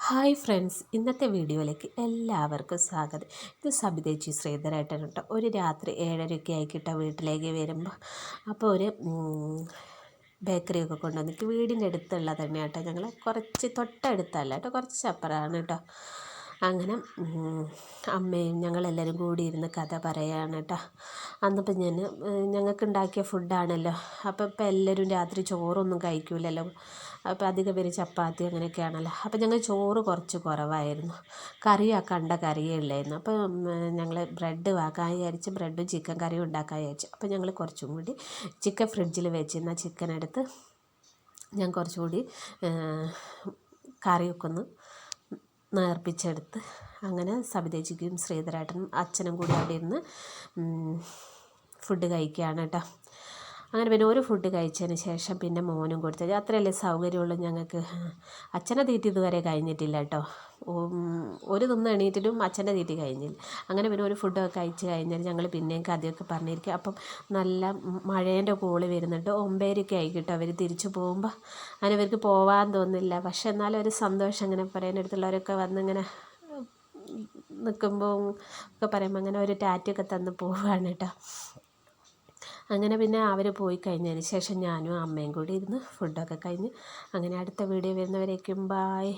Hi friends, ഇന്നത്തെ വീഡിയോയിലേക്ക് എല്ലാവർക്കും സ്വാഗതം. ഇത് സബിതേച്ചി ശ്രീധരേട്ടൻ കേട്ടോ. ഒരു രാത്രി 7:30 ആയിക്കിട്ടോ വീട്ടിലേക്ക് വരുമ്പോൾ അപ്പോൾ ഒരു ബേക്കറിയൊക്കെ കൊണ്ടുവന്നിട്ട് വീടിൻ്റെ അടുത്തുള്ള തന്നെ കേട്ടോ. ഞങ്ങൾ കുറച്ച് തൊട്ടടുത്തല്ല കേട്ടോ, കുറച്ച് അപ്പുറമാണ് കേട്ടോ. അങ്ങനെ അമ്മയും ഞങ്ങളെല്ലാവരും കൂടി ഇരുന്ന് കഥ പറയുകയാണ് കേട്ടോ. അന്നിപ്പോൾ ഞങ്ങൾക്ക് ഉണ്ടാക്കിയ ഫുഡാണല്ലോ. അപ്പോൾ ഇപ്പം എല്ലാവരും രാത്രി ചോറൊന്നും കഴിക്കില്ലല്ലോ. അപ്പോൾ അധികം പേര് ചപ്പാത്തി അങ്ങനെയൊക്കെയാണല്ലോ. അപ്പോൾ ഞങ്ങൾ ചോറ് കുറച്ച് കുറവായിരുന്നു, കണ്ട കറിയേ ഉള്ളായിരുന്നു. അപ്പോൾ ഞങ്ങൾ ബ്രെഡ് വാക്കാൻ വിചാരിച്ച് ബ്രെഡും ചിക്കൻ കറിയും ഉണ്ടാക്കാൻ വിചാരിച്ചു. അപ്പോൾ ഞങ്ങൾ കുറച്ചും കൂടി ചിക്കൻ ഫ്രിഡ്ജിൽ വെച്ചിരുന്ന ചിക്കൻ എടുത്ത് ഞാൻ കുറച്ചുകൂടി കറിയൊക്കെ ഒന്ന് നേർപ്പിച്ചെടുത്ത് അങ്ങനെ സബിതേച്ചിക്കും ശ്രീധരേട്ടനും അച്ഛനും കൂടി അവിടെ ഇരുന്ന് ഫുഡ് കഴിക്കുകയാണ് കേട്ടോ. അങ്ങനെ പിന്നെ ഒരു ഫുഡ് കഴിച്ചതിന് ശേഷം പിന്നെ മോനും കൊടുത്തത് അത്രയല്ലേ സൗകര്യമുള്ളൂ ഞങ്ങൾക്ക്. അച്ഛനെ തീറ്റി ഇതുവരെ കഴിഞ്ഞിട്ടില്ല കേട്ടോ. ഒരു എണീറ്റിട്ടും അച്ഛൻ്റെ തീറ്റി കഴിഞ്ഞില്ല. അങ്ങനെ പിന്നെ ഒരു ഫുഡൊക്കെ കഴിച്ച് കഴിഞ്ഞാൽ ഞങ്ങൾ പിന്നെയും കഥയൊക്കെ പറഞ്ഞിരിക്കും. അപ്പം നല്ല മഴേൻ്റെ കോള് വരുന്നുണ്ട്. 9:30 ആയി കേട്ടോ അവർ തിരിച്ചു പോകുമ്പോൾ. അങ്ങനെ ഇവർക്ക് പോകാൻ തോന്നില്ല, പക്ഷെ എന്നാലും ഒരു സന്തോഷം. അങ്ങനെ പറയാനടുത്തുള്ളവരൊക്കെ വന്നിങ്ങനെ നിൽക്കുമ്പോൾ ഒക്കെ പറയുമ്പോൾ അങ്ങനെ ഒരു ടാറ്റൊക്കെ തന്ന് പോവുകയാണ് കേട്ടോ. അങ്ങനെ പിന്നെ അവർ പോയി കഴിഞ്ഞതിന് ശേഷം ഞാനും അമ്മയും കൂടി ഇരുന്ന് ഫുഡൊക്കെ കഴിഞ്ഞ് അങ്ങനെ അടുത്ത വീഡിയോ വരുന്നവരേക്കും ബായ്.